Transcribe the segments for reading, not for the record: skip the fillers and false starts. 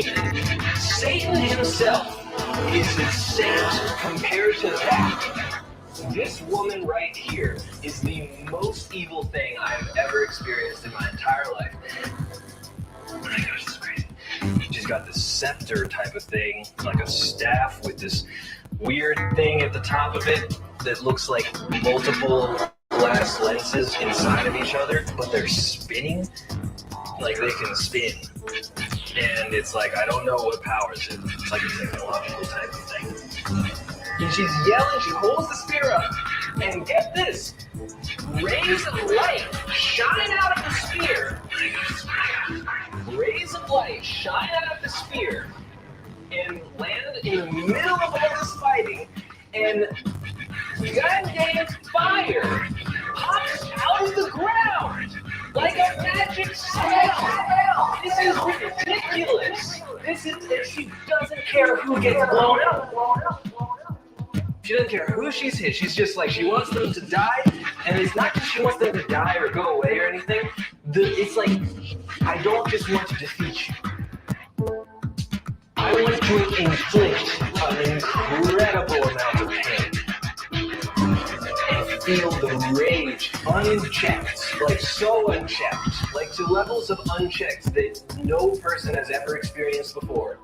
Satan himself is a saint compared to that. This woman right here is the most evil thing I have ever experienced in my entire life. Oh my gosh, this is crazy. She's got this scepter type of thing, like a staff with this weird thing at the top of it that looks like multiple glass lenses inside of each other, but they're spinning. Like they can spin. And it's like, I don't know what powers it. It's like a technological type of thing. And she's yelling, she holds the spear up, and get this, rays of light shine out of the spear. Rays of light shine out of the spear and land in the middle of all this fighting, and goddamn fire pops out of the ground like a magic spell. This is ridiculous. She doesn't care who gets blown up. She doesn't care who she's hit. She's just like, she wants them to die, and it's not just she wants them to die or go away or anything. It's like, I don't just want to defeat you. I want to inflict an incredible amount of pain and feel the rage unchecked, like so unchecked, like to levels of unchecked that no person has ever experienced before.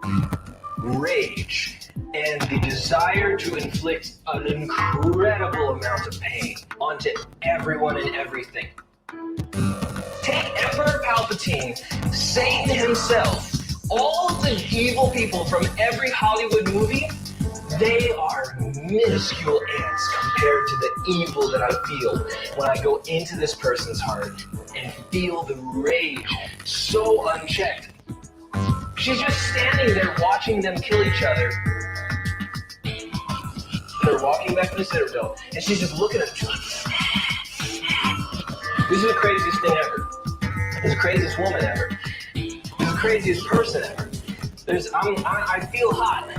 Rage and the desire to inflict an incredible amount of pain onto everyone and everything. Take Emperor Palpatine, Satan himself, all of the evil people from every Hollywood movie, they are minuscule ants compared to the evil that I feel when I go into this person's heart and feel the rage so unchecked. She's just standing there watching them kill each other. They're walking back to the Citadel, and she's just looking at them. This is the craziest thing ever. This is the craziest woman ever. This is the craziest person ever. I feel hot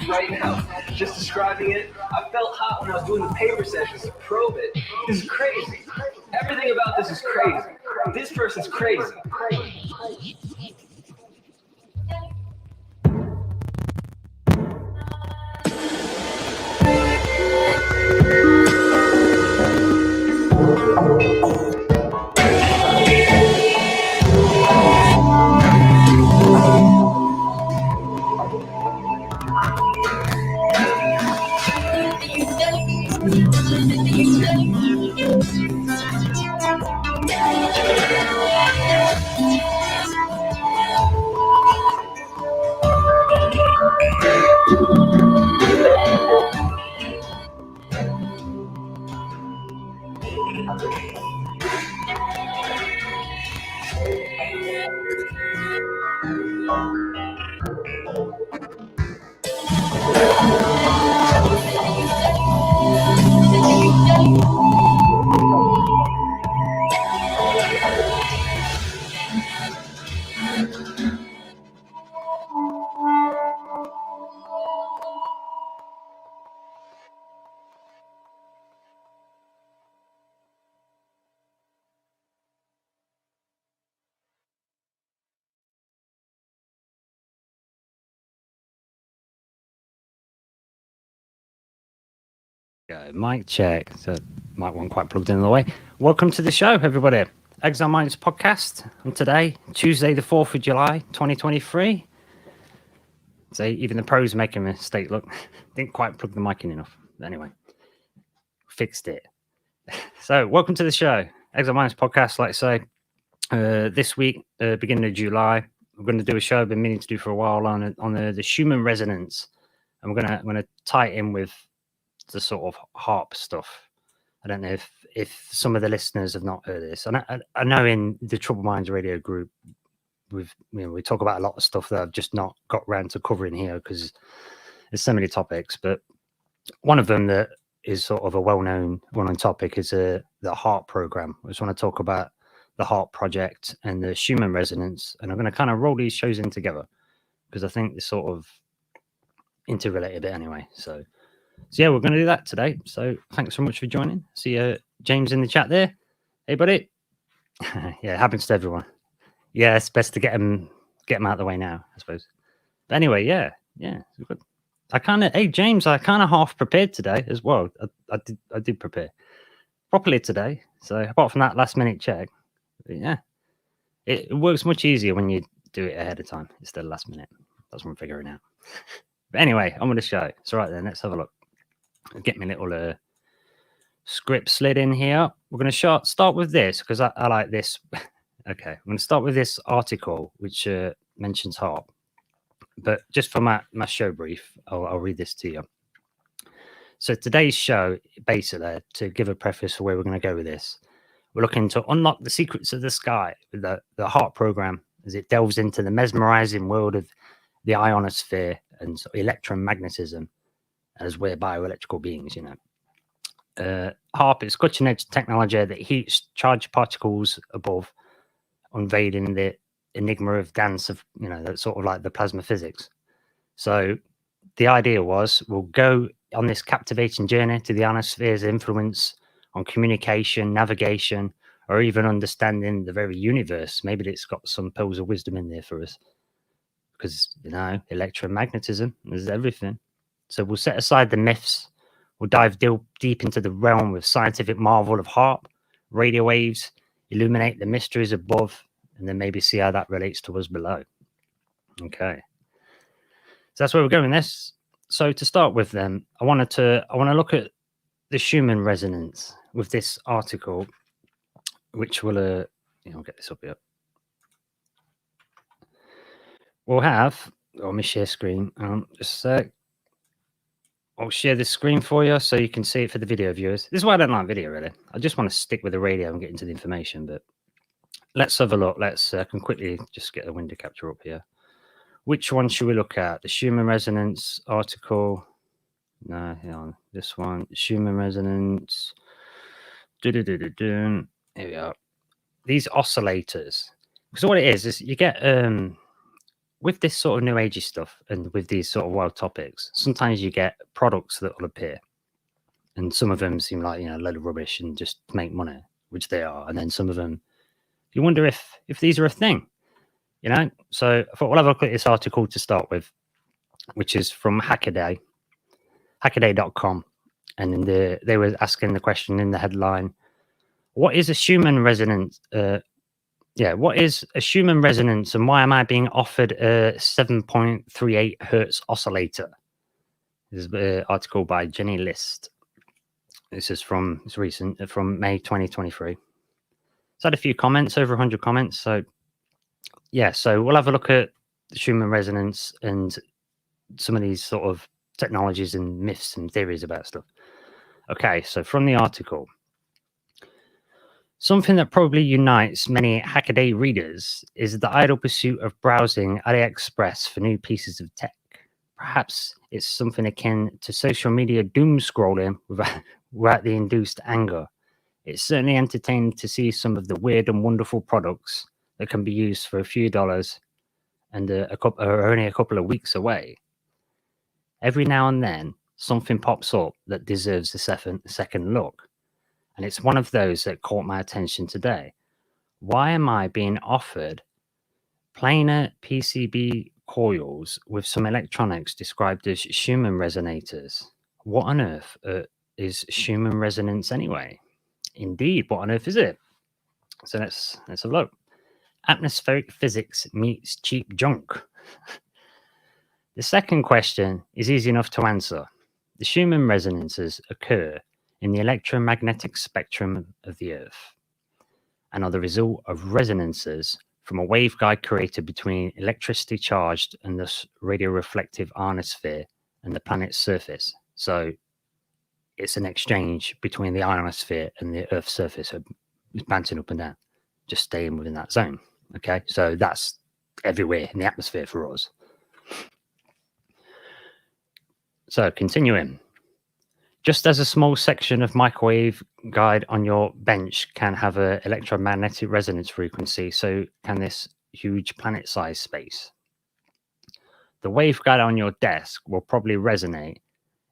right now, just describing it. I felt hot when I was doing the paper sessions to probe it. This is crazy. Everything about this is crazy. This person's crazy. Mic check. So mic wasn't quite plugged in the way. Welcome to the show, everybody. Exile Minds podcast. And today, Tuesday, the 4th of July, 2023. So even the pros are making a mistake. Look, didn't quite plug the mic in enough. But anyway, fixed it. So welcome to the show. Exile Minds podcast, like I say, this week, beginning of July, we're going to do a show I've been meaning to do for a while on the Schumann resonance. And I'm gonna tie it in with the sort of HAARP stuff. I don't know if some of the listeners have not heard this. And I know in the Troubled Minds radio group, we talk about a lot of stuff that I've just not got around to covering here because there's so many topics. But one of them that is sort of a well-known topic is the HAARP program. I just want to talk about the HAARP project and the Schumann resonance. And I'm going to kind of roll these shows in together because I think they're sort of interrelated a bit anyway. So yeah, we're going to do that today. So thanks so much for joining. See James in the chat there. Hey, buddy. Yeah, it happens to everyone. Yeah, it's best to get them get them out of the way now, I suppose. But anyway, yeah, it's good. Hey James, I kind of half prepared today as well. I did prepare properly today. So apart from that last minute check, yeah, it works much easier when you do it ahead of time instead of last minute. That's what I'm figuring out. But anyway, I'm going to show. So right then, let's have a look. Get me a little script slid in here. We're going to start with this because I like this. Okay, I'm going to start with this article which mentions HAARP. But just for my show brief, I'll read this to you. So today's show, basically, to give a preface for where we're going to go with this, we're looking to unlock the secrets of the sky with the HAARP program as it delves into the mesmerizing world of the ionosphere and electromagnetism, as we're bioelectrical beings, you know. HAARP is cutting-edge technology that heats charged particles above, unveiling the enigma of dance of, you know, that's sort of like the plasma physics. So the idea was we'll go on this captivating journey to the ionosphere's influence on communication, navigation, or even understanding the very universe. Maybe it's got some pearls of wisdom in there for us because, you know, electromagnetism is everything. So we'll set aside the myths. We'll dive deep into the realm of scientific marvel of HAARP, radio waves, illuminate the mysteries above, and then maybe see how that relates to us below. Okay. So that's where we're going this. So to start with then, I want to look at the Schumann resonance with this article, which will I'll get this up here. We'll have, let me share screen. Just a sec. I'll share this screen for you so you can see it for the video viewers. This is why I don't like video, really. I just want to stick with the radio and get into the information. But let's have a look. Let's I can quickly just get a window capture up here. Which one should we look at? The Schumann resonance article. No, hang on. This one, Schumann resonance. Here we are. These oscillators. Because what it is you get with this sort of new agey stuff and with these sort of wild topics, sometimes you get products that will appear. And some of them seem like, you know, a load of rubbish and just make money, which they are. And then some of them, you wonder if these are a thing, you know? So I thought we'll have a look at this article to start with, which is from Hackaday, hackaday.com. And they were asking the question in the headline, what is a Schumann resonance? What is a Schumann resonance and why am I being offered a 7.38 hertz oscillator? This is an article by Jenny List. This is it's recent, from May 2023. It's had a few comments, over 100 comments. So, yeah, so we'll have a look at the Schumann resonance and some of these sort of technologies and myths and theories about stuff. Okay, so from the article, something that probably unites many Hackaday readers is the idle pursuit of browsing AliExpress for new pieces of tech. Perhaps it's something akin to social media doom scrolling without the induced anger. It's certainly entertaining to see some of the weird and wonderful products that can be used for a few dollars and are only a couple of weeks away. Every now and then, something pops up that deserves a second look. And it's one of those that caught my attention today. Why am I being offered planar PCB coils with some electronics described as Schumann resonators? What on earth is Schumann resonance anyway? Indeed, what on earth is it? So let's have a look. Atmospheric physics meets cheap junk. The second question is easy enough to answer. The Schumann resonances occur in the electromagnetic spectrum of the Earth and are the result of resonances from a waveguide created between electricity charged and thus radio-reflective ionosphere and the planet's surface. So it's an exchange between the ionosphere and the Earth's surface. So it's bouncing up and down, just staying within that zone. Okay, so that's everywhere in the atmosphere for us. So continuing. Just as a small section of microwave guide on your bench can have an electromagnetic resonance frequency, so can this huge planet-sized space. The waveguide on your desk will probably resonate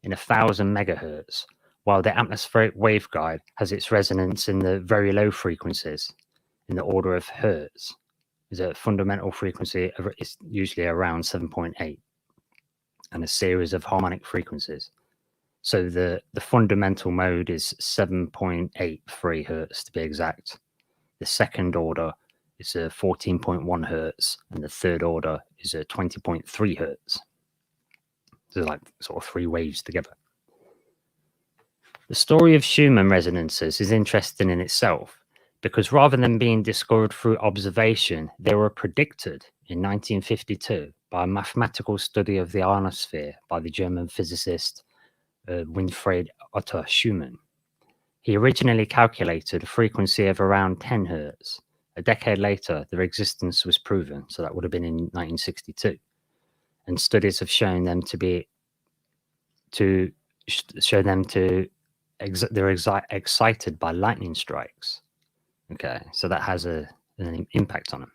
in 1,000 megahertz, while the atmospheric waveguide has its resonance in the very low frequencies, in the order of hertz. is a fundamental frequency is usually around 7.8 and a series of harmonic frequencies. So the fundamental mode is 7.83 hertz to be exact. The second order is a 14.1 hertz, and the third order is a 20.3 hertz. So like sort of three waves together. The story of Schumann resonances is interesting in itself because rather than being discovered through observation, they were predicted in 1952 by a mathematical study of the ionosphere by the German physicist Winfried Otto Schumann. He originally calculated a frequency of around 10 hertz. A decade later, their existence was proven, so that would have been in 1962. And studies have shown them they're excited by lightning strikes. Okay, so that has an impact on them.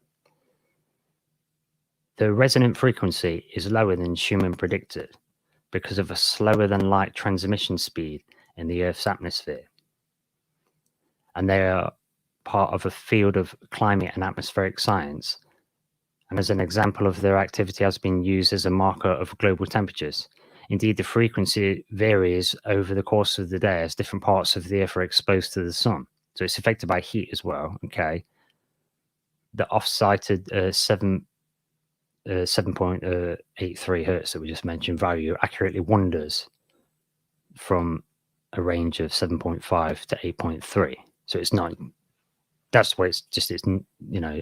The resonant frequency is lower than Schumann predicted because of a slower than light transmission speed in the Earth's atmosphere. And they are part of a field of climate and atmospheric science. And as an example of their activity has been used as a marker of global temperatures. Indeed, the frequency varies over the course of the day as different parts of the Earth are exposed to the sun. So it's affected by heat as well. Okay. The off-cited 7.83 hertz that we just mentioned value accurately wanders from a range of 7.5 to 8.3. So it's not, that's what it's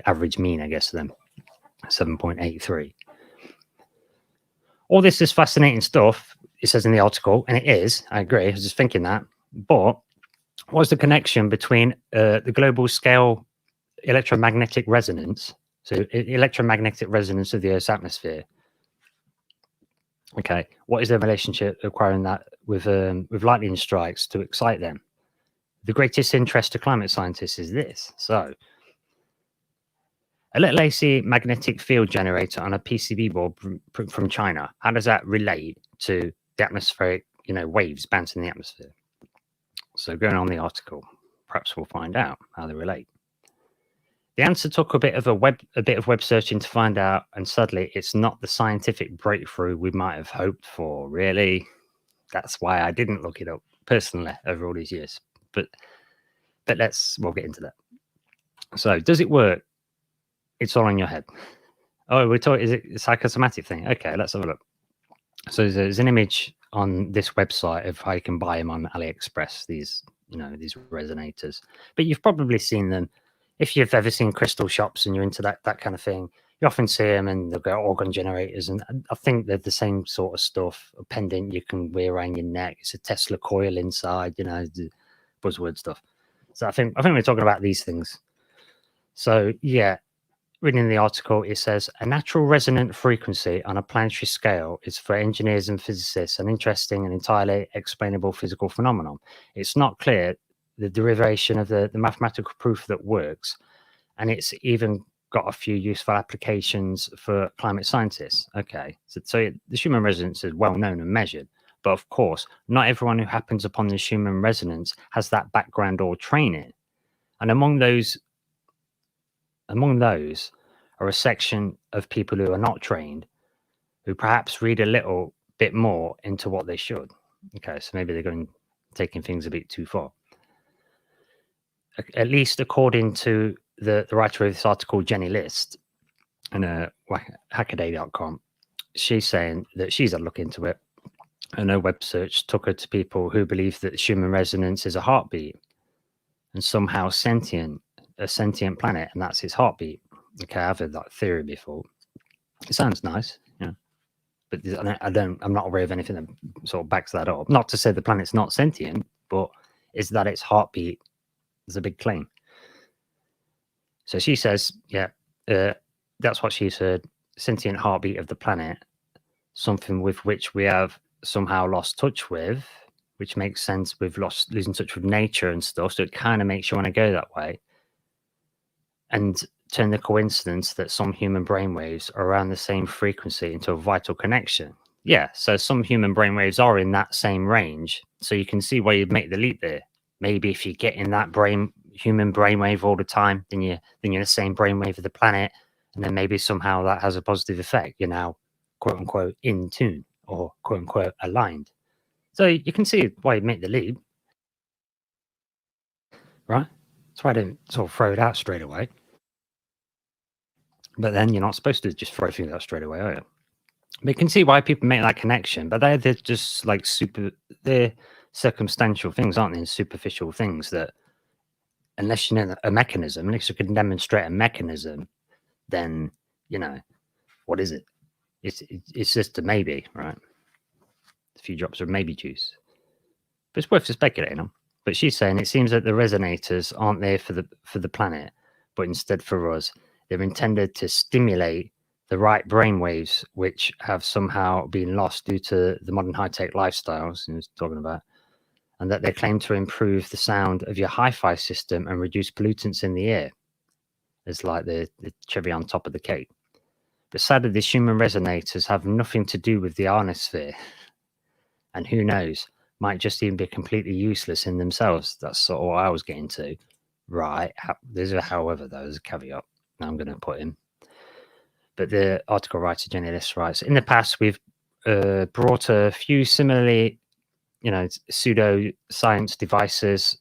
average mean, I guess, then 7.83. All this is fascinating stuff, it says in the article, and it is, I agree, I was just thinking that. But what's the connection between the global scale electromagnetic resonance, so electromagnetic resonance of the Earth's atmosphere? Okay, what is the relationship requiring that with lightning strikes to excite them? The greatest interest to climate scientists is this. So, a little AC magnetic field generator on a PCB board from China. How does that relate to the atmospheric, waves bouncing in the atmosphere? So going on the article, perhaps we'll find out how they relate. The answer took a bit of web searching to find out, and sadly, it's not the scientific breakthrough we might have hoped for. Really, that's why I didn't look it up personally over all these years. But we'll get into that. So, does it work? It's all in your head. Oh, we're talking. Is it a psychosomatic thing? Okay, let's have a look. So there's an image on this website of how you can buy them on AliExpress. These resonators, but you've probably seen them. If you've ever seen crystal shops and you're into that kind of thing, you often see them, and they've got organ generators, and I think they're the same sort of stuff. A pendant you can wear around your neck. It's a Tesla coil inside. The buzzword stuff. So I think we're talking about these things. So yeah. Reading the article, it says a natural resonant frequency on a planetary scale is for engineers and physicists an interesting and entirely explainable physical phenomenon. It's not clear the derivation of the mathematical proof that works, and it's even got a few useful applications for climate scientists. Okay, so the Schumann resonance is well known and measured, but of course, not everyone who happens upon the Schumann resonance has that background or training, and among those are a section of people who are not trained, who perhaps read a little bit more into what they should. Okay, so maybe they're taking things a bit too far. At least according to the writer of this article, Jenny List, and hackaday.com, she's saying that she's had a look into it, and her web search took her to people who believe that Schumann resonance is a heartbeat and somehow a sentient planet, and that's its heartbeat. Okay, I've heard that theory before. It sounds nice, but I'm not aware of anything that sort of backs that up. Not to say the planet's not sentient, but is that its heartbeat is a big claim. So she says, that's what she said. Sentient heartbeat of the planet, something with which we have somehow lost touch with, which makes sense. We've losing touch with nature and stuff, so it kind of makes you want to go that way. And turn the coincidence that some human brainwaves are around the same frequency into a vital connection. Yeah, so some human brainwaves are in that same range, so you can see why you'd make the leap there. Maybe if you get in that human brainwave all the time, then you're in the same brainwave of the planet, and then maybe somehow that has a positive effect. You're now quote unquote in tune or quote unquote aligned. So you can see why you make the leap, right? That's why I didn't sort of throw it out straight away. But then you're not supposed to just throw things out straight away, are you? But you can see why people make that connection, but they're just like they're circumstantial things, aren't they? And superficial things that, unless you know a mechanism, unless you can demonstrate a mechanism, then, you know, what is it? It's just a maybe, right? A few drops of maybe juice. But it's worth speculating on. But she's saying it seems that the resonators aren't there for the planet, but instead for us. They're intended to stimulate the right brainwaves, which have somehow been lost due to the modern high-tech lifestyles he was talking about, and that they claim to improve the sound of your hi-fi system and reduce pollutants in the air. It's like the cherry on top of the cake. But sadly, the Schumann resonators have nothing to do with the ionosphere. And who knows, might just even be completely useless in themselves. That's sort of what I was getting to. Right. There's a however, though, there's a caveat I'm going to put in. But the article writer, Jenny Liss, writes, in the past, we've brought a few similarly, pseudo science devices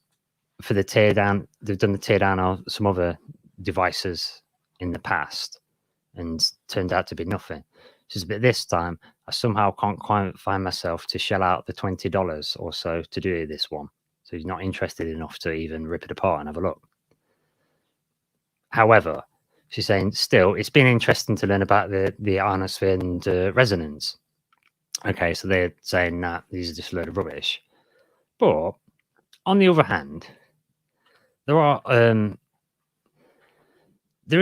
for the teardown. They've done the teardown of some other devices in the past and turned out to be nothing. But this time, I somehow can't quite find myself to shell out the $20 or so to do this one. So he's not interested enough to even rip it apart and have a look. However, she's saying, still, it's been interesting to learn about the ionosphere and resonance. Okay, so they're saying that these are just a load of rubbish. But on the other hand, there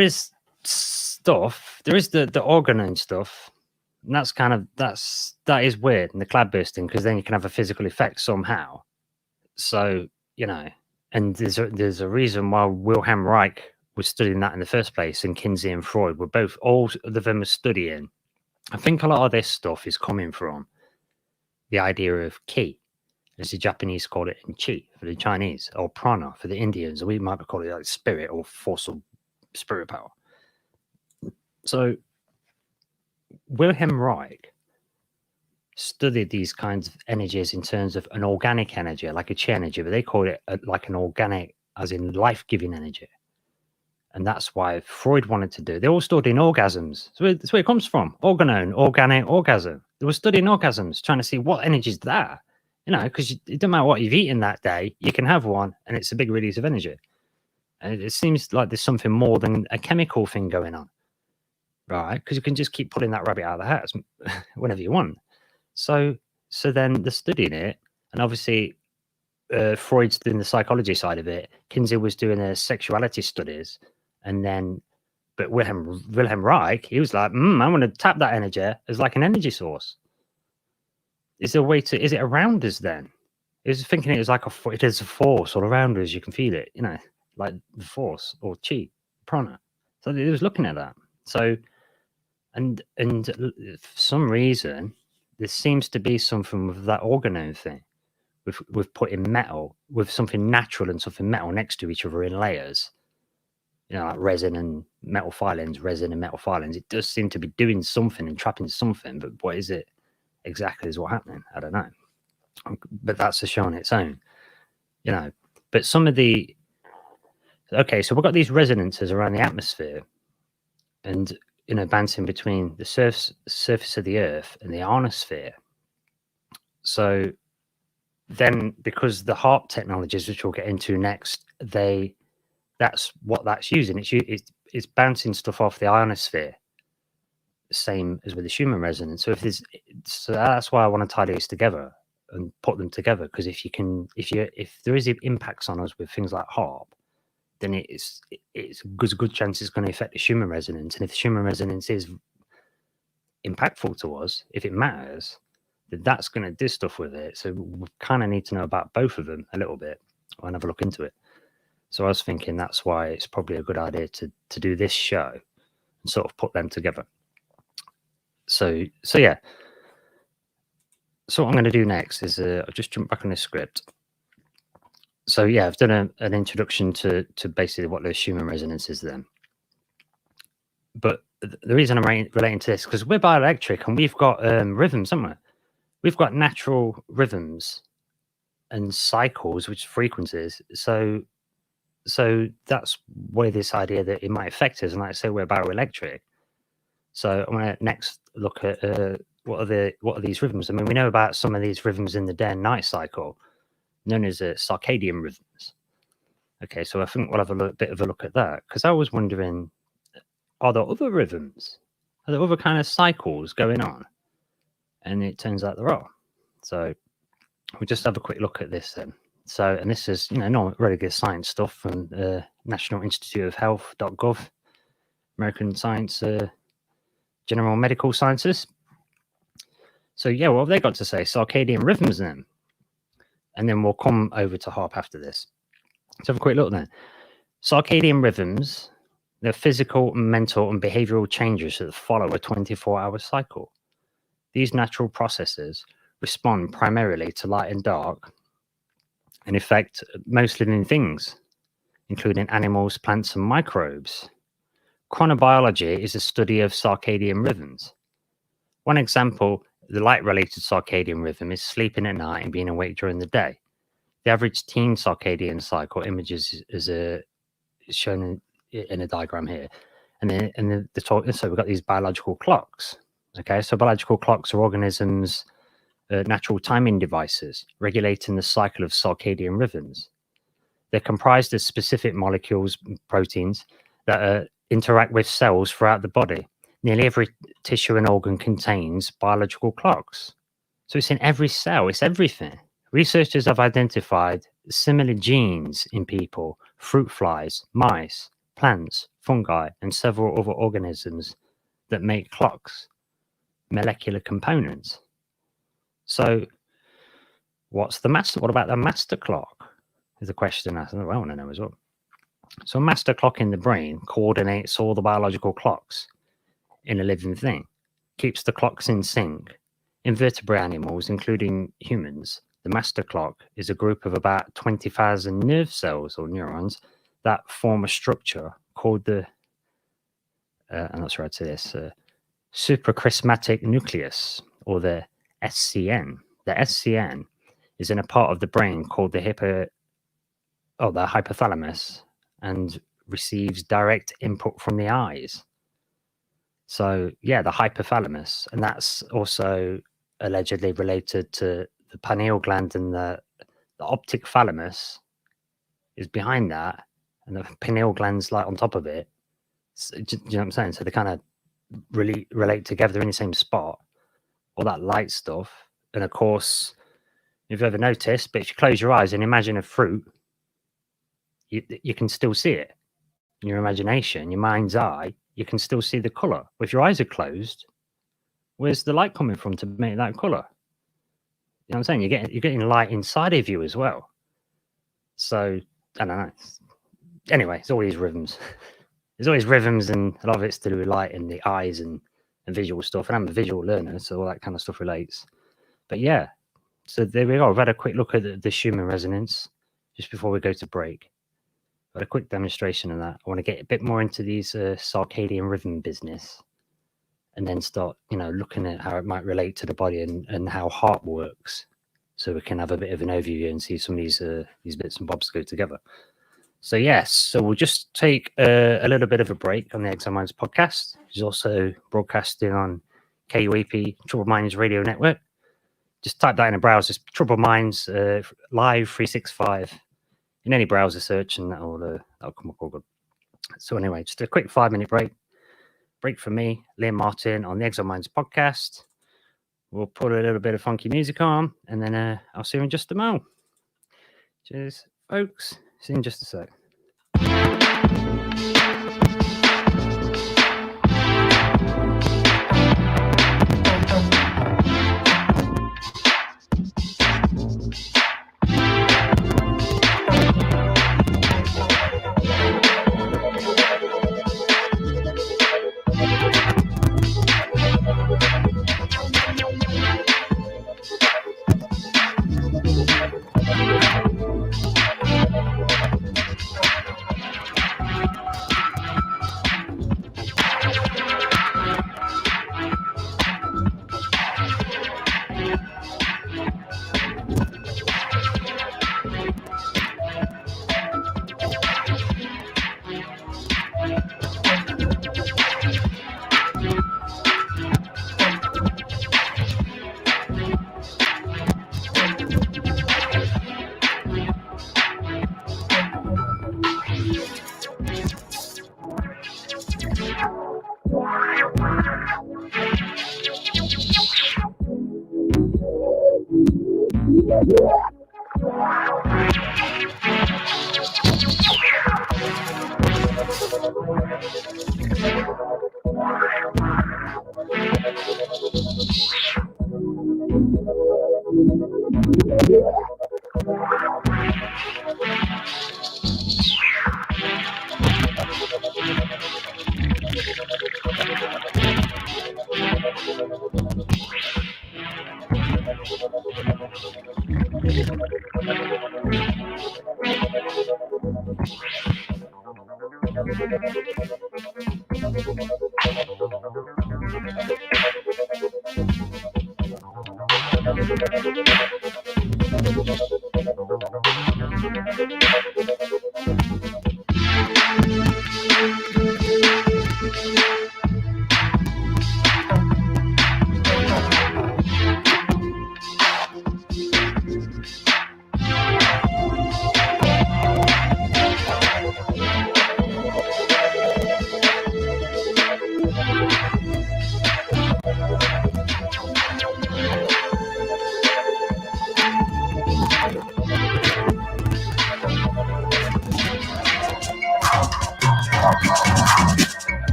is stuff. There is the organone stuff, and that's that is weird. And the clad bursting, because then you can have a physical effect somehow. So and there's a reason why Wilhelm Reich was studying that in the first place, and Kinsey and Freud were both all of them are studying. I think a lot of this stuff is coming from the idea of ki, as the Japanese call it, and chi for the Chinese, or prana for the Indians, or we might call it like spirit or force or spirit power. So Wilhelm Reich studied these kinds of energies in terms of an organic energy, like a chi energy, but they call it like an organic, as in life-giving energy. And that's why Freud wanted to do. They all studied orgasms. So that's where it comes from. Organone, organic orgasm. They were studying orgasms, trying to see what energy is that. Because it doesn't matter what you've eaten that day, you can have one, and it's a big release of energy. And it seems like there's something more than a chemical thing going on, right? Because you can just keep pulling that rabbit out of the hat whenever you want. So then they're studying it, and obviously Freud's doing the psychology side of it. Kinsey was doing the sexuality studies, and then, but Wilhelm Reich, he was like, I want to tap that energy as like an energy source. Is there a way to? Is it around us then? He was thinking it was like it is a force all around us. You can feel it, like the force or chi, prana. So he was looking at that. So, and for some reason, there seems to be something with that organone thing. With putting metal, with something natural and something metal next to each other in layers, like resin and metal filings, it does seem to be doing something and trapping something, but what is it exactly is what's happening? I don't know. But that's a show on its own, but some of the, okay, so we've got these resonances around the atmosphere and, bouncing between the surface of the earth and the ionosphere. So then, because the HAARP technologies, which we'll get into next, that's what that's using. It's bouncing stuff off the ionosphere, same as with the Schumann resonance. So that's why I want to tie these together and put them together, because if there is impacts on us with things like HAARP, then it's a good chance it's going to affect the Schumann resonance. And if the Schumann resonance is impactful to us, if it matters, then that's going to do stuff with it. So we kind of need to know about both of them a little bit and have a look into it. So I was thinking that's why it's probably a good idea to do this show and sort of put them together. So yeah. So what I'm going to do next is I'll just jump back on this script. So yeah, I've done an introduction to basically what the Schumann resonance is then. But the reason I'm relating to this, because we're bioelectric and we've got rhythms somewhere. We've got natural rhythms and cycles, which frequencies. So that's where this idea that it might affect us. And like I say, we're bioelectric. So I want to next look at what are these rhythms. I mean, we know about some of these rhythms in the day and night cycle, known as circadian rhythms. Okay, so I think we'll have a bit of a look at that, because I was wondering, are there other rhythms? Are there other kind of cycles going on? And it turns out there are. So we'll just have a quick look at this then. So, and this is, not really good science stuff from National Institute of Health.gov, American Science, General Medical Sciences. So yeah, what have they got to say? Circadian rhythms then. And then we'll come over to HAARP after this. Let's have a quick look then. Circadian rhythms, they're physical, mental, and behavioral changes that follow a 24-hour cycle. These natural processes respond primarily to light and dark and affect most living things, including animals, plants, and microbes. Chronobiology is a study of circadian rhythms. One example, the light-related circadian rhythm, is sleeping at night and being awake during the day. The average teen circadian cycle images is shown in a diagram here. And then so we've got these biological clocks. Okay, so biological clocks are organisms' natural timing devices regulating the cycle of circadian rhythms. They're comprised of specific molecules, proteins, that interact with cells throughout the body. Nearly every tissue and organ contains biological clocks. So it's in every cell, it's everything. Researchers have identified similar genes in people, fruit flies, mice, plants, fungi, and several other organisms that make clocks, molecular components. So what about the master clock? Is the question I want to know as well. So a master clock in the brain coordinates all the biological clocks in a living thing, keeps the clocks in sync. In vertebrate animals, including humans, the master clock is a group of about 20,000 nerve cells or neurons that form a structure called the, I'm not sure I'd say this, suprachiasmatic nucleus, or the SCN. The SCN is in a part of the brain called the hypothalamus and receives direct input from the eyes. So yeah, the hypothalamus, and that's also allegedly related to the pineal gland, and the optic thalamus is behind that, and the pineal gland's like on top of it. So, do you know what I'm saying? So they kind of really relate together in the same spot, all that light stuff. And of course, if you've ever noticed, but if you close your eyes and imagine a fruit, you can still see it in your imagination, your mind's eye. You can still see the color. But if your eyes are closed, where's the light coming from to make that color? You know what I'm saying? You're getting light inside of you as well. So I don't know. Anyway, it's all these rhythms. There's always rhythms, and a lot of it's to do with light and the eyes and visual stuff. And I'm a visual learner, so all that kind of stuff relates. But yeah, so there we go. I've had a quick look at the Schumann resonance just before we go to break. But a quick demonstration of that. I want to get a bit more into these circadian rhythm business, and then start, looking at how it might relate to the body and how HAARP works, so we can have a bit of an overview and see some of these bits and bobs go together. So yes, so we'll just take a little bit of a break on the Exile Minds podcast, which is also broadcasting on KUAP Troubled Minds Radio Network. Just type that in a browser, Troubled Minds Live 365 in any browser search, and that'll come up all good. So anyway, just a quick 5-minute break for me, Liam Martin, on the Exile Minds podcast. We'll put a little bit of funky music on, and then I'll see you in just a moment. Cheers, folks. See you in just a sec.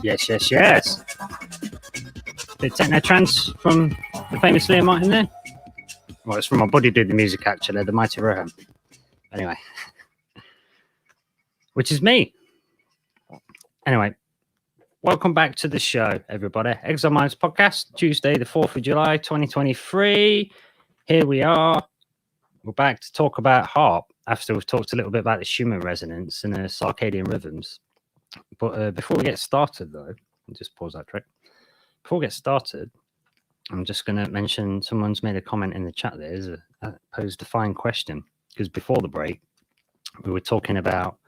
Yes, yes, yes. The techno trance from the famous Liam Martin there. Well, it's from my buddy did the music actually, the mighty Rohan. Anyway, which is me. Anyway, welcome back to the show, everybody. Exile Minds podcast, Tuesday, the 4th of July, 2023. Here we are. We're back to talk about HAARP after we've talked a little bit about the Schumann resonance and the circadian rhythms. But before we get started, though, I'll just pause that track. Before we get started, I'm just going to mention someone's made a comment in the chat there. Posed a fine question because before the break, we were talking about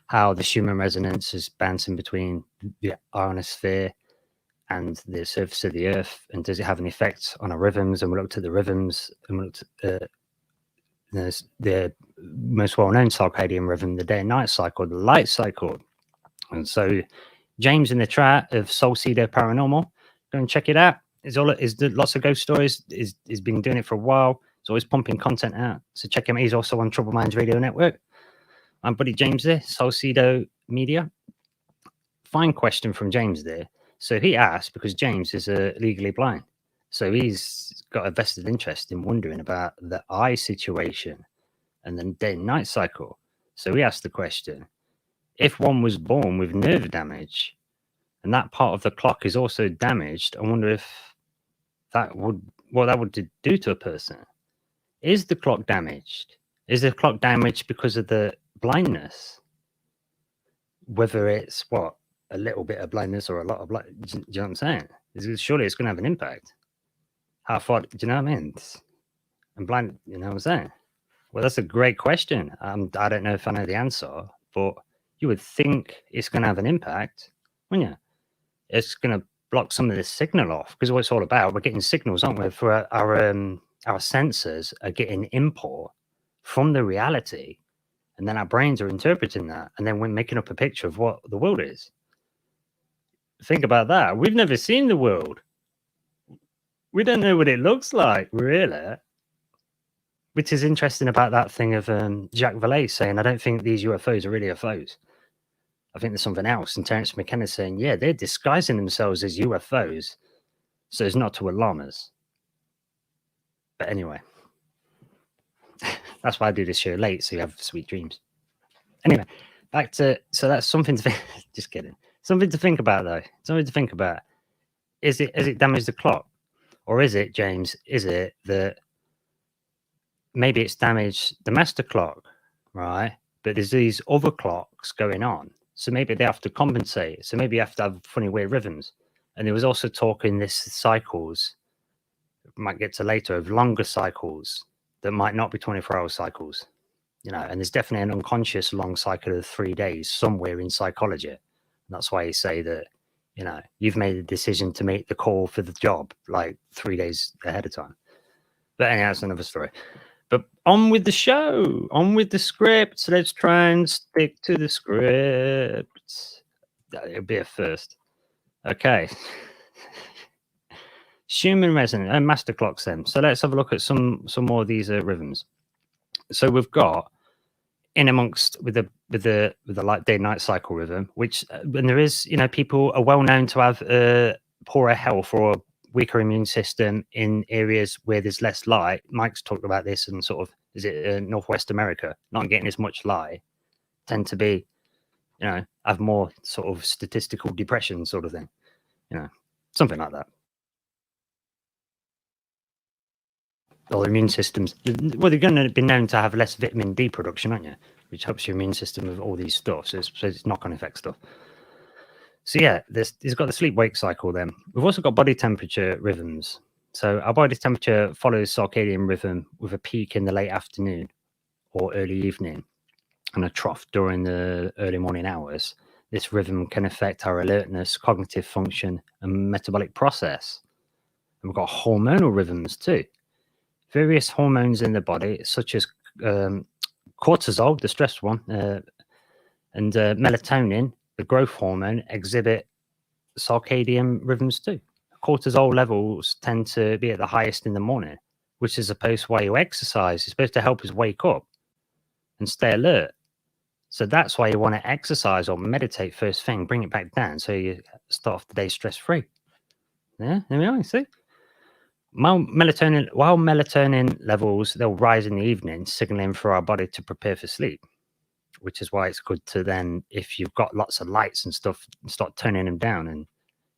how the Schumann resonance is bouncing between the ionosphere and the surface of the Earth, and does it have an effect on our rhythms? And we looked at the rhythms, and we looked at the most well-known circadian rhythm, the day and night cycle, the light cycle. And so James in the chat of Solcedo Paranormal, go and check it out. It's lots of ghost stories. He's been doing it for a while. He's always pumping content out. So check him out. He's also on Trouble Minds Radio Network. My buddy James there, Solcedo Media. Fine question from James there. So he asked, because James is legally blind. So he's got a vested interest in wondering about the eye situation and the day and night cycle. So he asked the question, if one was born with nerve damage and that part of the clock is also damaged, I wonder if what that would do to a person. Is the clock damaged? Is the clock damaged because of the blindness? Whether it's a little bit of blindness or a lot of blindness, do you know what I'm saying? Surely it's going to have an impact. How far, do you know what I mean? I'm blind, you know what I'm saying? Well, that's a great question. I don't know if I know the answer, but you would think it's going to have an impact, wouldn't you? It's going to block some of this signal off, because what it's all about, we're getting signals, aren't we? For our sensors are getting input from the reality, and then our brains are interpreting that, and then we're making up a picture of what the world is. Think about that. We've never seen the world. We don't know what it looks like, really. Which is interesting about that thing of Jacques Vallée saying, I don't think these UFOs are really UFOs. I think there's something else. And Terence McKenna saying, yeah, they're disguising themselves as UFOs so as not to alarm us. But anyway, that's why I do this show late, so you have sweet dreams. Anyway, back to, so that's something to think, just kidding. Something to think about, though. Something to think about. Has it damaged the clock? Or is it, James, is it that maybe it's damaged the master clock, right? But there's these other clocks going on. So maybe they have to compensate. So maybe you have to have funny weird rhythms. And there was also talk in this cycles, might get to later, of longer cycles that might not be 24-hour cycles. You know, and there's definitely an unconscious long cycle of 3 days somewhere in psychology. And that's why you say that, you know, you've made a decision to make the call for the job like 3 days ahead of time. But anyhow, that's another story. But on with the show, on with the script. So let's try and stick to the script. It'll be a first. Okay. Schumann resonance and master clocks then. So let's have a look at some more of these rhythms. So we've got in amongst with the like day night cycle rhythm, which when there is, you know, people are well known to have poorer health or weaker immune system in areas where there's less light. Mike's talked about this, and sort of, is it Northwest America, not getting as much light, tend to be, you know, have more sort of statistical depression sort of thing, you know, something like that. Or immune systems, well, they're going to be known to have less vitamin D production, aren't you? Which helps your immune system with all these stuff. So it's knock-on effect stuff. So yeah, it's got the sleep-wake cycle then. We've also got body temperature rhythms. So our body temperature follows circadian rhythm with a peak in the late afternoon or early evening and a trough during the early morning hours. This rhythm can affect our alertness, cognitive function, and metabolic process. And we've got hormonal rhythms too. Various hormones in the body, such as cortisol, the stress one, and melatonin, the growth hormone, exhibit circadian rhythms too. Cortisol levels tend to be at the highest in the morning, which is supposed to why you exercise. It's supposed to help us wake up and stay alert. So that's why you want to exercise or meditate first thing, bring it back down so you start off the day stress-free. Yeah, there we are, you see? While melatonin levels, they'll rise in the evening, signaling for our body to prepare for sleep, which is why it's good to then, if you've got lots of lights and stuff, start turning them down. And,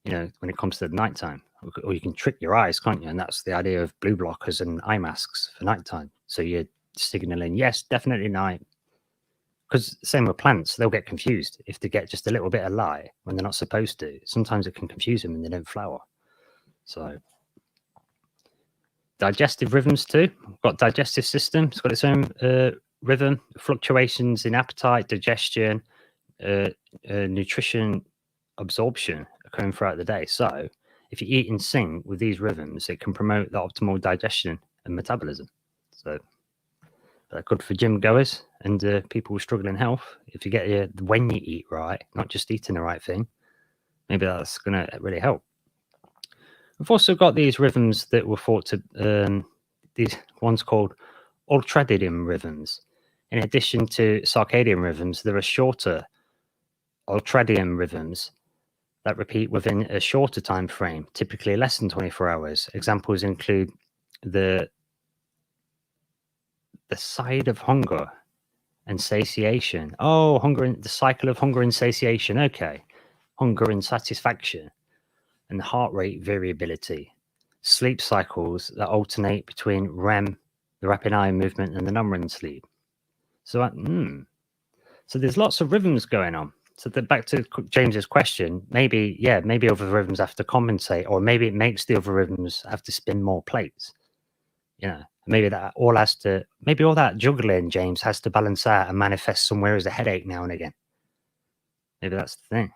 you know, when it comes to the nighttime, or you can trick your eyes, can't you? And that's the idea of blue blockers and eye masks for nighttime. So you're signaling, yes, definitely night. Because same with plants, they'll get confused if they get just a little bit of light when they're not supposed to. Sometimes it can confuse them and they don't flower. So digestive rhythms too. We've got digestive system. It's got its own rhythm, fluctuations in appetite, digestion, nutrition absorption occurring throughout the day. So if you eat in sync with these rhythms, it can promote the optimal digestion and metabolism. So good for gym goers and people with struggling health. If you get when you eat right, not just eating the right thing, maybe that's going to really help. We've also got these rhythms that were thought to, these ones called ultradian rhythms. In addition to circadian rhythms, there are shorter ultradian rhythms that repeat within a shorter time frame, typically less than 24 hours. Examples include the side of hunger and satiation. Oh, the cycle of hunger and satiation. Okay. Hunger and satisfaction, and heart rate variability, sleep cycles that alternate between REM, the rapid eye movement, and the non-REM sleep. So, so there's lots of rhythms going on. So back to James's question, maybe other rhythms have to compensate, or maybe it makes the other rhythms have to spin more plates. Maybe all that juggling, James, has to balance out and manifest somewhere as a headache now and again. Maybe that's the thing.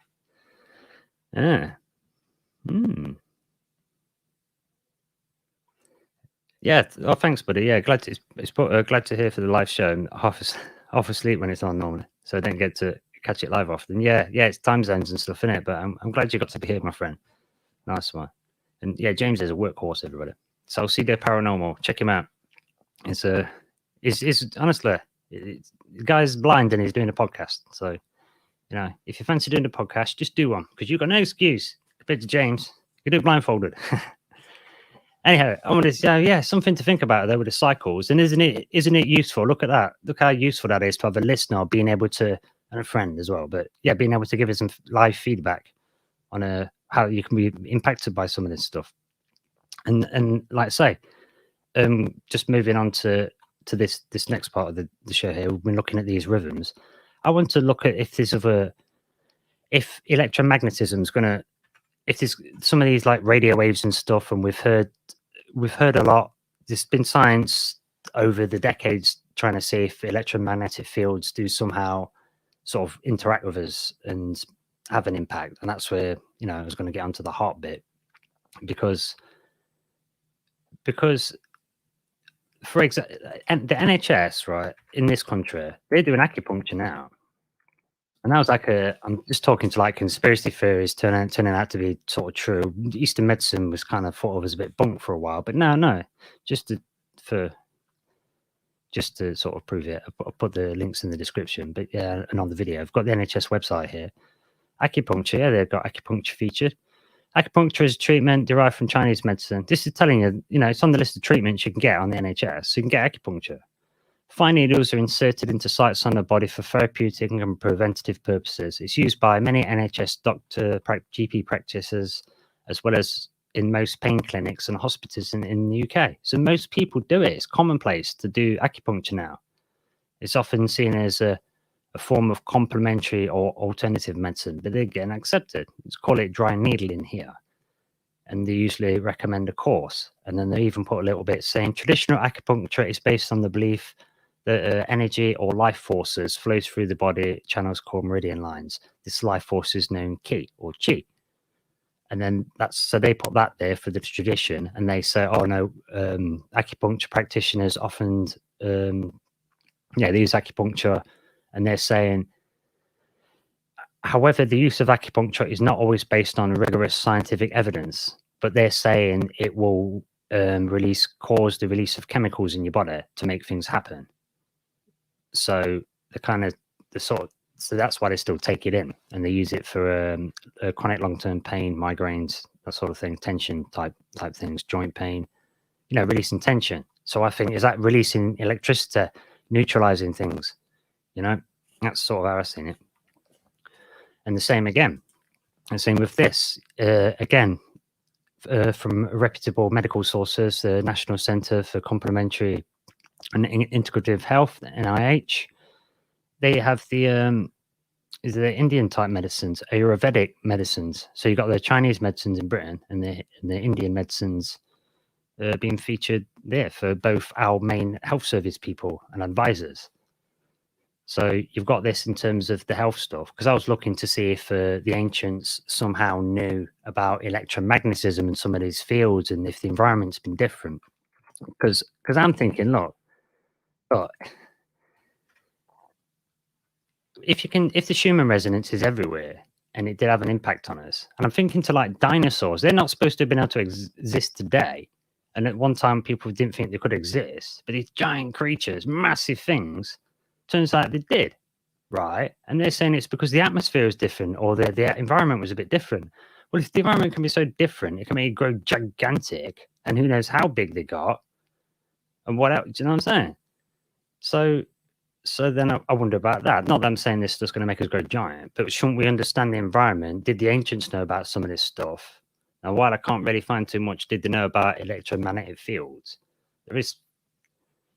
Yeah. Yeah. Oh, thanks, buddy. Yeah, glad to hear for the live show. I'm half asleep when it's on normally, so I don't get to catch it live often. Yeah, it's time zones and stuff in it, but I'm glad you got to be here, my friend. Nice one. And yeah, James is a workhorse, everybody. So see the paranormal. Check him out. It's honestly, the guy's blind and he's doing a podcast. So if you fancy doing a podcast, just do one because you've got no excuse compared to James. You do it blindfolded. Anyhow, I want to say, something to think about though with the cycles. And isn't it useful? Look at that. Look how useful that is to have a listener being able to, and a friend as well, but being able to give us some live feedback on how you can be impacted by some of this stuff. And like I say, just moving on to this next part of the show here, we've been looking at these rhythms. I want to look at if electromagnetism is going to, if there's some of these like radio waves and stuff, and we've heard a lot. There's been science over the decades trying to see if electromagnetic fields do somehow sort of interact with us and have an impact. And that's where I was going to get onto the heart bit, because for example, the NHS, right, in this country, they're doing acupuncture now. And that was like I'm just talking to like conspiracy theories turning out to be sort of true. Eastern medicine was kind of thought of as a bit bunk for a while, but no, just to sort of prove it. I'll put the links in the description, but and on the video, I've got the NHS website here. Acupuncture, they've got acupuncture featured. Acupuncture is a treatment derived from Chinese medicine. This is telling you, it's on the list of treatments you can get on the NHS. So you can get acupuncture. Fine needles are inserted into sites on the body for therapeutic and preventative purposes. It's used by many NHS GP practitioners, as well as in most pain clinics and hospitals in the UK. So most people do it. It's commonplace to do acupuncture now. It's often seen as a form of complementary or alternative medicine, but they're getting accepted. Let's call it dry needling here. And they usually recommend a course. And then they even put a little bit saying traditional acupuncture is based on the belief that energy or life forces flows through the body channels called meridian lines. This life force is known ki or chi. And then so they put that there for the tradition, and they say, oh no, acupuncture practitioners often, they use acupuncture, and they're saying, however, the use of acupuncture is not always based on rigorous scientific evidence, but they're saying it will cause the release of chemicals in your body to make things happen. So so that's why they still take it in, and they use it for chronic long-term pain, migraines, that sort of thing, tension type things, joint pain, releasing tension. So I think, is that releasing electricity, neutralizing things? That's sort of how I've seen it. And the same with this, again, from reputable medical sources, the National Center for Complementary and Integrative Health, NIH, they have the Indian type medicines, Ayurvedic medicines. So you've got the Chinese medicines in Britain and the Indian medicines being featured there for both our main health service people and advisors. So you've got this in terms of the health stuff, because I was looking to see if the ancients somehow knew about electromagnetism in some of these fields and if the environment's been different. Because I'm thinking, look, if the Schumann resonance is everywhere and it did have an impact on us, and I'm thinking to like dinosaurs, they're not supposed to have been able to exist today. And at one time, people didn't think they could exist, but these giant creatures, massive things, turns out they did, right? And they're saying it's because the atmosphere is different or the environment was a bit different. Well, if the environment can be so different, it can make it grow gigantic, and who knows how big they got, and what else? Do you know what I'm saying? So then I wonder about that. Not that I'm saying this is just going to make us grow giant, but shouldn't we understand the environment? Did the ancients know about some of this stuff? Now, while I can't really find too much, did they know about electromagnetic fields? There is,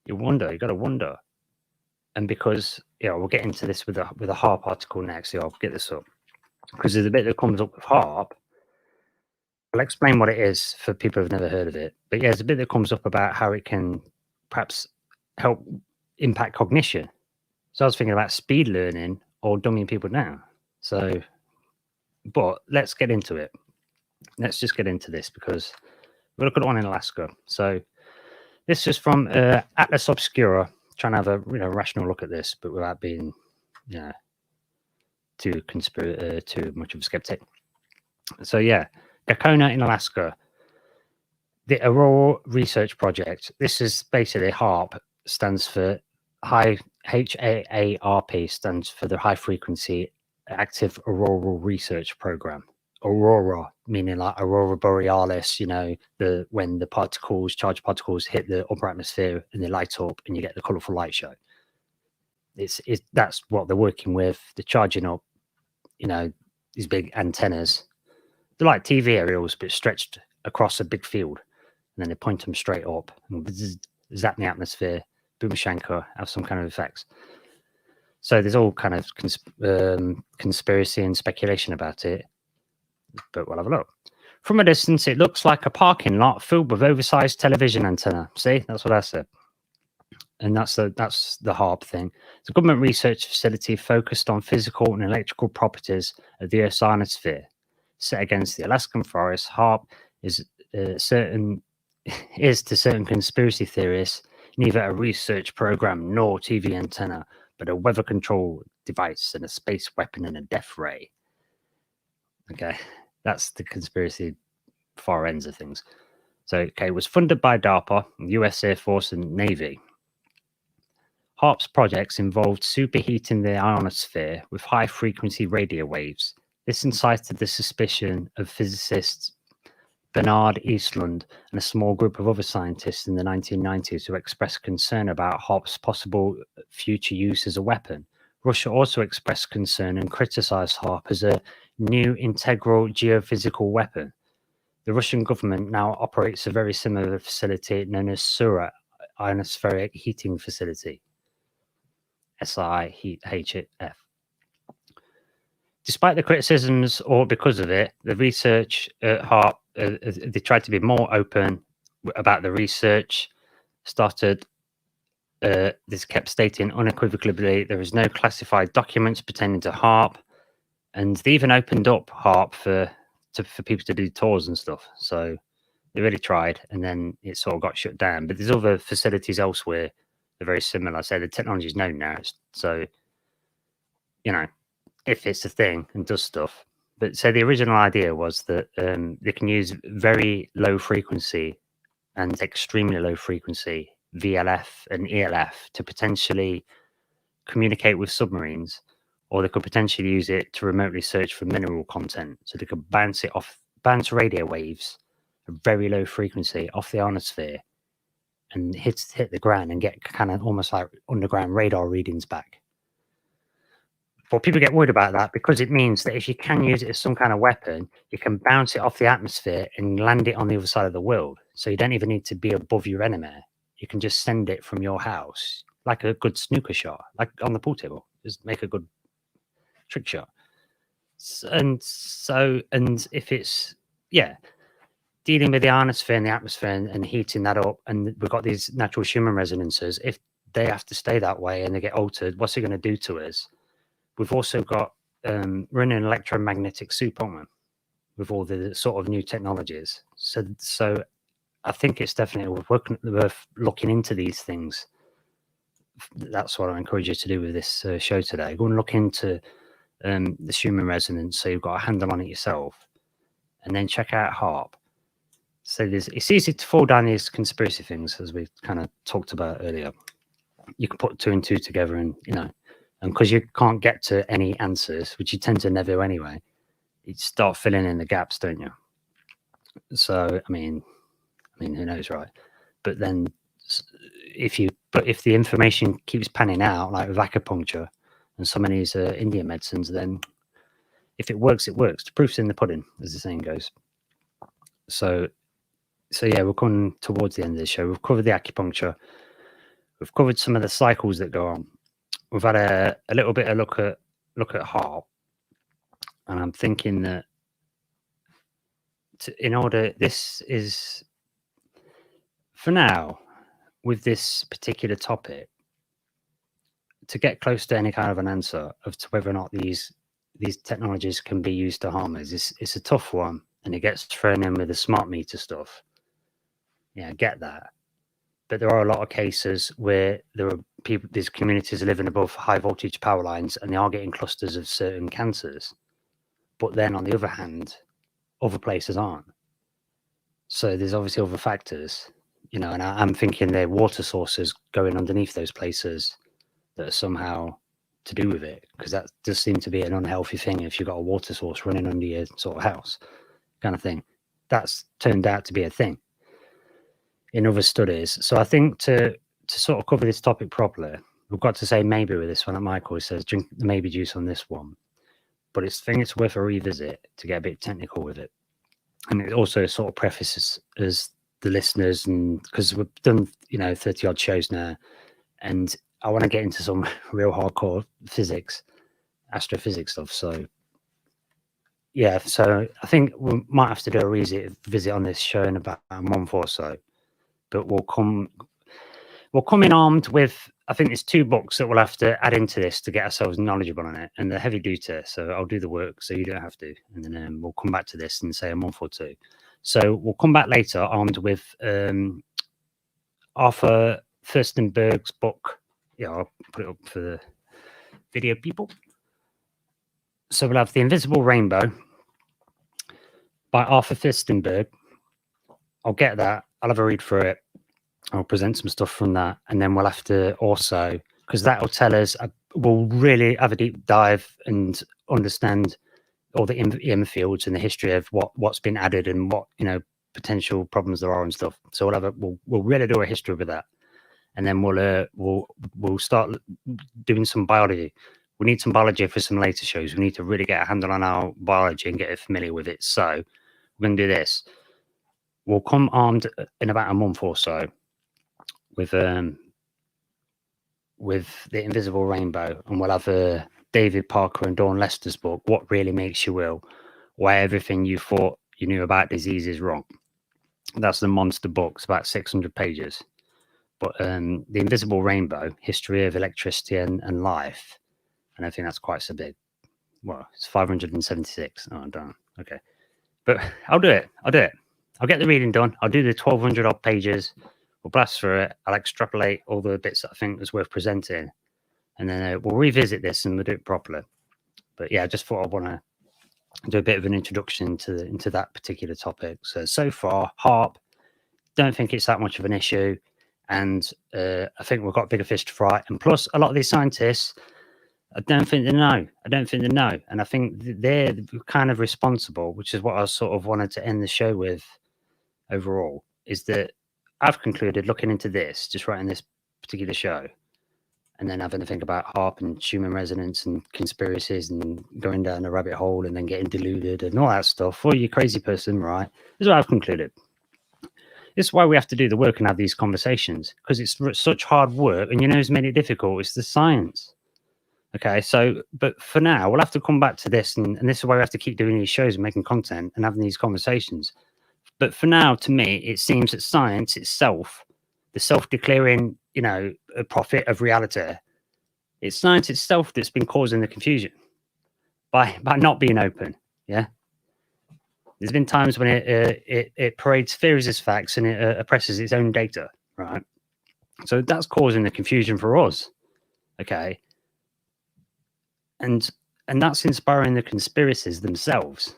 you got to wonder. And because, we'll get into this with a HAARP article next. I'll get this up. Because there's a bit that comes up with HAARP. I'll explain what it is for people who've never heard of it. But yeah, there's a bit that comes up about how it can perhaps help impact cognition. So I was thinking about speed learning or dumbing people down. So, but let's get into it. Let's just get into this because we'll look at one in Alaska. So this is from Atlas Obscura, trying to have a rational look at this, but without being too much of a skeptic. So yeah, Gakona in Alaska, the Aurora Research Project. This is basically HAARP, stands for HAARP stands for the High Frequency Active Auroral Research Program. Aurora meaning like Aurora Borealis, when the charged particles hit the upper atmosphere and they light up and you get the colourful light show. That's what they're working with. They're charging up, these big antennas. They're like TV aerials, but stretched across a big field. And then they point them straight up and zap the atmosphere. Boomashanka have some kind of effects. So there's all kind of conspiracy and speculation about it, but we'll have a look. From a distance, it looks like a parking lot filled with oversized television antenna. See, that's what I said. And that's the HAARP thing. It's a government research facility focused on physical and electrical properties of the Earth's ionosphere. Set against the Alaskan forest, HAARP is to certain conspiracy theorists neither a research program nor TV antenna, but a weather control device and a space weapon and a death ray. Okay, that's the conspiracy far ends of things. So, it was funded by DARPA, US Air Force, and Navy. HAARP's projects involved superheating the ionosphere with high-frequency radio waves. This incited the suspicion of physicists Bernard Eastlund and a small group of other scientists in the 1990s who expressed concern about HAARP's possible future use as a weapon. Russia also expressed concern and criticized HAARP as a new integral geophysical weapon. The Russian government now operates a very similar facility known as Sura Ionospheric Heating Facility, SIHF. Despite the criticisms or because of it, the research at HAARP, they tried to be more open about the research. This kept stating unequivocally there is no classified documents pertaining to HAARP, and they even opened up HAARP for people to do tours and stuff. So they really tried, and then it sort of got shut down. But there's other facilities elsewhere that are very similar. I say the technology is known now, so if it's a thing and does stuff. But so the original idea was that they can use very low frequency and extremely low frequency VLF and ELF to potentially communicate with submarines, or they could potentially use it to remotely search for mineral content. So they could bounce radio waves at very low frequency off the ionosphere and hit the ground and get kind of almost like underground radar readings back. Well, people get worried about that because it means that if you can use it as some kind of weapon, you can bounce it off the atmosphere and land it on the other side of the world. So you don't even need to be above your enemy. You can just send it from your house, like a good snooker shot, like on the pool table. Just make a good trick shot. And if it's, dealing with the ionosphere and the atmosphere and heating that up, and we've got these natural Schumann resonances, if they have to stay that way and they get altered, what's it going to do to us? We've also got we're in an electromagnetic soup, aren't we? With all the sort of new technologies. So I think it's definitely worth looking into these things. That's what I encourage you to do with this show today. Go and look into the Schumann resonance, so you've got a handle on it yourself, and then check out HAARP. So it's easy to fall down these conspiracy things, as we kind of talked about earlier. You can put two and two together, and and because you can't get to any answers, which you tend to never do anyway, you start filling in the gaps, don't you? So I mean, who knows, right? But then if the information keeps panning out, like with acupuncture and some of these Indian medicines, then if it works, it works. The proof's in the pudding, as the saying goes. So yeah, we're coming towards the end of the show. We've covered the acupuncture. We've covered some of the cycles that go on. We've had a little bit of look at HAARP, and I'm thinking that this is for now with this particular topic, to get close to any kind of an answer of to whether or not these technologies can be used to harm us. It's a tough one, and it gets thrown in with the smart meter stuff. Yeah, I get that. But there are a lot of cases where these communities are living above high voltage power lines, and they are getting clusters of certain cancers. But then on the other hand, other places aren't. So there's obviously other factors, and I'm thinking there are water sources going underneath those places that are somehow to do with it, because that does seem to be an unhealthy thing if you've got a water source running under your sort of house kind of thing. That's turned out to be a thing in other studies. So I think to sort of cover this topic properly, we've got to say maybe with this one. Like Michael says, drink the maybe juice on this one. But I think it's worth a revisit to get a bit technical with it. And it also sort of prefaces as the listeners, and because we've done 30 odd shows now, and I want to get into some real hardcore physics, astrophysics stuff. So yeah, so I think we might have to do a visit on this show in about a month or so. But we'll come in armed with, I think there's 2 books that we'll have to add into this to get ourselves knowledgeable on it, and they're heavy duty. So I'll do the work so you don't have to, and then we'll come back to this in say a month or 2. So we'll come back later armed with Arthur Furstenberg's book. Yeah, I'll put it up for the video people. So we'll have The Invisible Rainbow by Arthur Furstenberg. I'll get that. I'll have a read through it. I'll present some stuff from that, and then we'll have to also, because that will tell us, we'll really have a deep dive and understand all the EM fields and the history of what's been added and what potential problems there are and stuff. So we'll really do a history with that, and then we'll start doing some biology. We need some biology for some later shows. We need to really get a handle on our biology and get familiar with it. So we're going to do this. We'll come armed in about a month or so with The Invisible Rainbow, and we'll have David Parker and Dawn Lester's book, What Really Makes You Ill, Why Everything You Thought You Knew About Disease Is Wrong. That's the monster book. It's about 600 pages. But The Invisible Rainbow, History of Electricity and Life, and I think that's quite so big. Well, it's 576. Oh, darn. Okay. But I'll do it. I'll get the reading done. I'll do the 1,200 odd pages. We'll blast through it. I'll extrapolate all the bits that I think is worth presenting, and then we'll revisit this and we'll do it properly. But yeah, I just thought I want to do a bit of an introduction into that particular topic. So far, HAARP, don't think it's that much of an issue, and I think we've got bigger fish to fry. And plus, a lot of these scientists, I don't think they know, and I think they're kind of responsible, which is what I sort of wanted to end the show with overall, is that I've concluded, looking into this, just writing this particular show, and then having to think about HAARP and Schumann resonance and conspiracies and going down a rabbit hole and then getting deluded and all that stuff. Well, you crazy person, right? This is what I've concluded. This is why we have to do the work and have these conversations, because it's such hard work, and who's made it difficult? It's the science. Okay, so, but for now, we'll have to come back to this, and this is why we have to keep doing these shows and making content and having these conversations. But for now, to me, it seems that science itself the self-declaring, a prophet of reality. It's science itself that's been causing the confusion by not being open. Yeah. There's been times when it parades theories as facts and it oppresses its own data, right? So that's causing the confusion for us, okay? And that's inspiring the conspiracies themselves.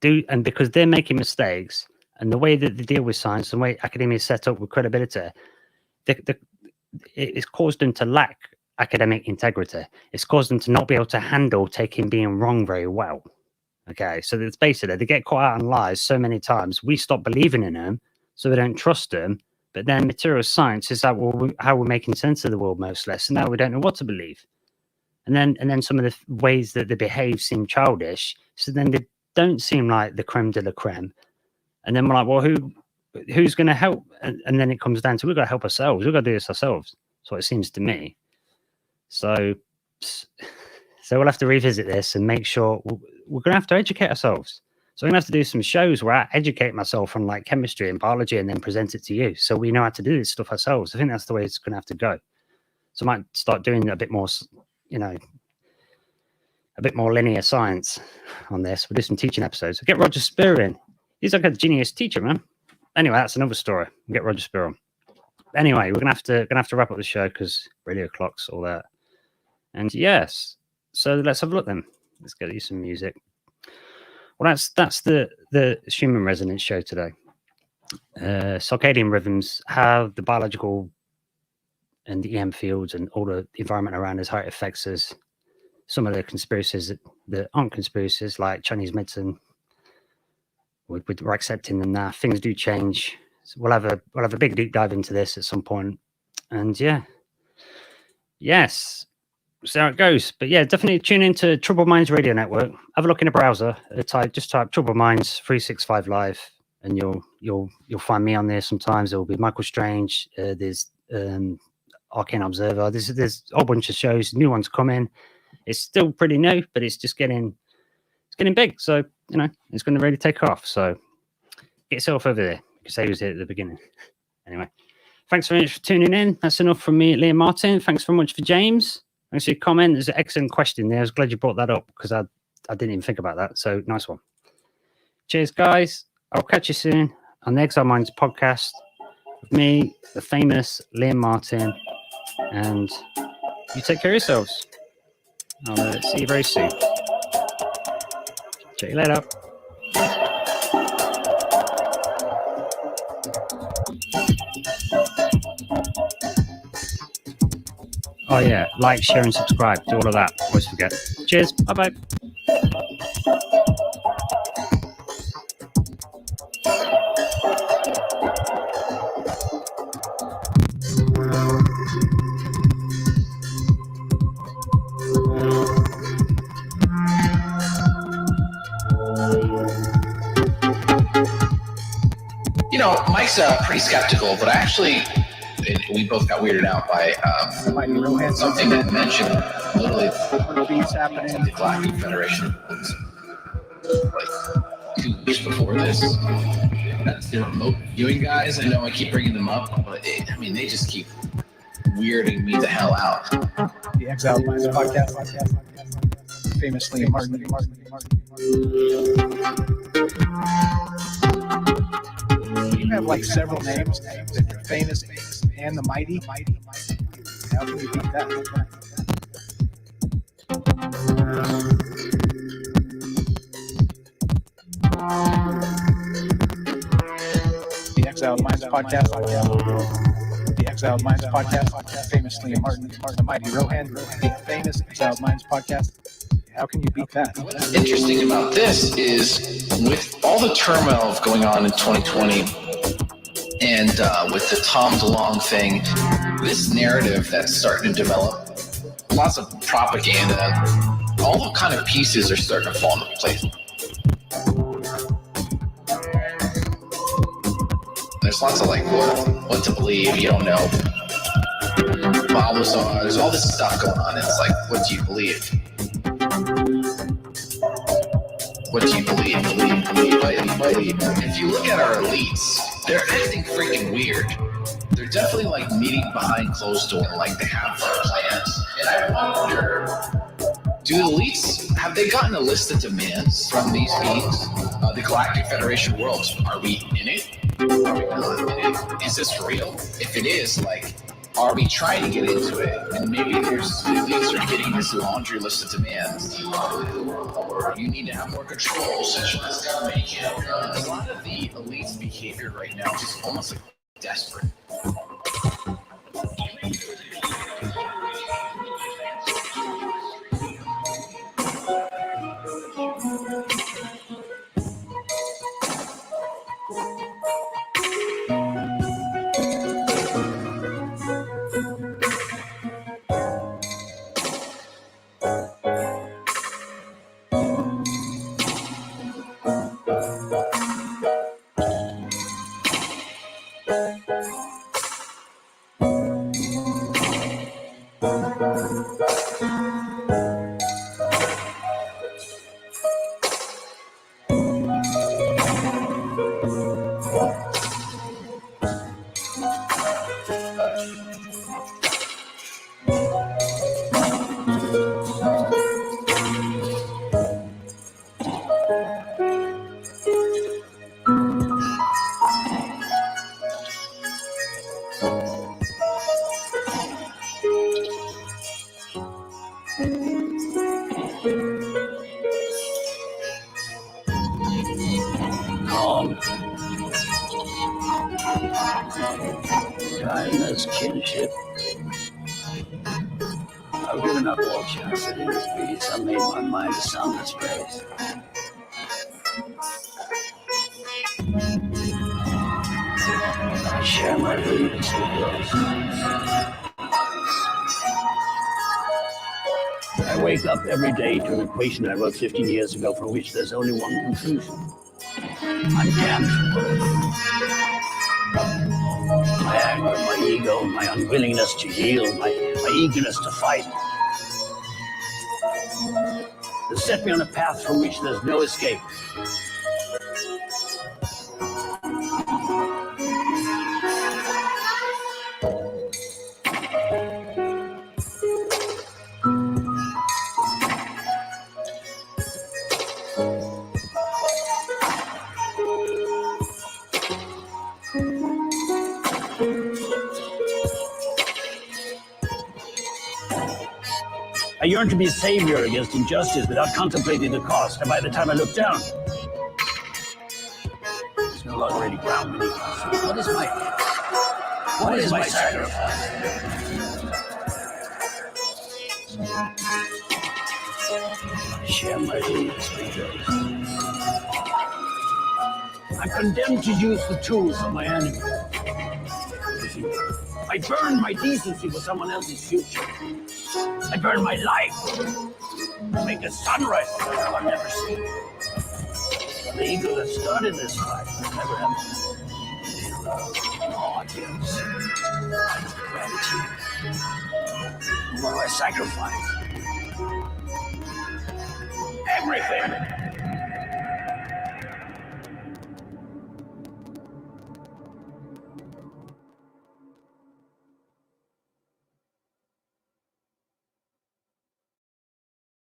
And because they're making mistakes, and the way that they deal with science, and the way academia is set up with credibility, it's caused them to lack academic integrity. It's caused them to not be able to handle taking being wrong very well. Okay, so it's basically they get caught out on lies so many times, we stop believing in them, so we don't trust them. But then material science is how we're making sense of the world, mostly. So now we don't know what to believe. And then some of the ways that they behave seem childish. So then they don't seem like the creme de la creme. And then we're like, well, who's going to help? And then it comes down to we've got to help ourselves. We've got to do this ourselves. That's what it seems to me. So we'll have to revisit this and make sure we're going to have to educate ourselves. So I'm going to have to do some shows where I educate myself on like chemistry and biology and then present it to you. So we know how to do this stuff ourselves. I think that's the way it's going to have to go. So I might start doing a bit more, a bit more linear science on this. We'll do some teaching episodes. We'll get Roger Spear in. He's like a genius teacher, man. Anyway, that's another story. We'll get Roger Spear on. Anyway, we're gonna have to wrap up the show because radio clocks, all that. And yes, so let's have a look then. Let's get you some music. Well, that's the Schumann resonance show today. Circadian rhythms, how the biological and the EM fields and all the environment around us, how it affects us. Some of the conspiracies that aren't conspiracies, like Chinese medicine, we're accepting them now. Things do change. So we'll have a big deep dive into this at some point. And yes. So how it goes. But yeah, definitely tune into Troubled Minds Radio Network. Have a look in a browser. Just type Troubled Minds 365 Live, and you'll find me on there. Sometimes there will be Michael Strange. There's Arcane Observer. There's a whole bunch of shows. New ones coming. It's still pretty new, but it's just getting big. So it's going to really take off. So get yourself over there because I was here at the beginning. Anyway, thanks very much for tuning in. That's enough from me, Liam Martin. Thanks very much for James. Thanks for your comment. There's an excellent question there. I was glad you brought that up because I didn't even think about that. So nice one. Cheers, guys. I'll catch you soon on the Exile Minds podcast with me, the famous Liam Martin, and you take care of yourselves. I'll see you very soon. Check you later. Oh yeah, like, share, and subscribe. Do all of that. Always forget. Cheers. Bye-bye. Mike's pretty skeptical, but we both got weirded out by something that mentioned literally the Galactic Federation like 2 weeks before this. That's the remote viewing guys. I know I keep bringing them up, but they just keep weirding me the hell out. The Exile Minds podcast. Famously Martin. You have like several names that are famous and the mighty. How can we beat that? The Exile Minds podcast. The Exile Minds podcast. Famously Martin, the mighty Rohan. The famous Exile Minds podcast. How can you beat that? What's interesting about this is with all the turmoil going on in 2020 and with the Tom DeLonge thing, this narrative that's starting to develop, lots of propaganda, all the kind of pieces are starting to fall into place. There's lots of like what to believe, you don't know. There's all this stuff going on. It's like, what do you believe? What do you believe? If you look at our elites, they're acting freaking weird. They're definitely like meeting behind closed door, like they have their plans. And I wonder, do the elites, have they gotten a list of demands from these beings? The Galactic Federation worlds, are we in it? Are we not in it? Is this for real? If it is, like, are we trying to get into it? And maybe there's things are getting this laundry list of demands. Or you need to have more control, centralized government, you can't run. A lot of the elites' behavior right now is almost like desperate. Kindness, kinship. I've given up all chance at inner peace. I made my mind a soundless place. I share my dreams with yours. I wake up every day to an equation I wrote 15 years ago from which there's only one conclusion. I'm damned for it. My anger, my ego, my unwillingness to yield, my eagerness to fight has set me on a path from which there's no escape. I yearn to be a savior against injustice without contemplating the cost, and by the time I look down, there's no longer any ground beneath my feet. What is my sacrifice? I share my dreams with yours. I'm condemned to use the tools of my enemy. I burn my decency for someone else's future. I burn my life to make a sunrise that I'll never see. The eagle that started this fight will never have any love, no audience, gratitude. What do I sacrifice? Everything!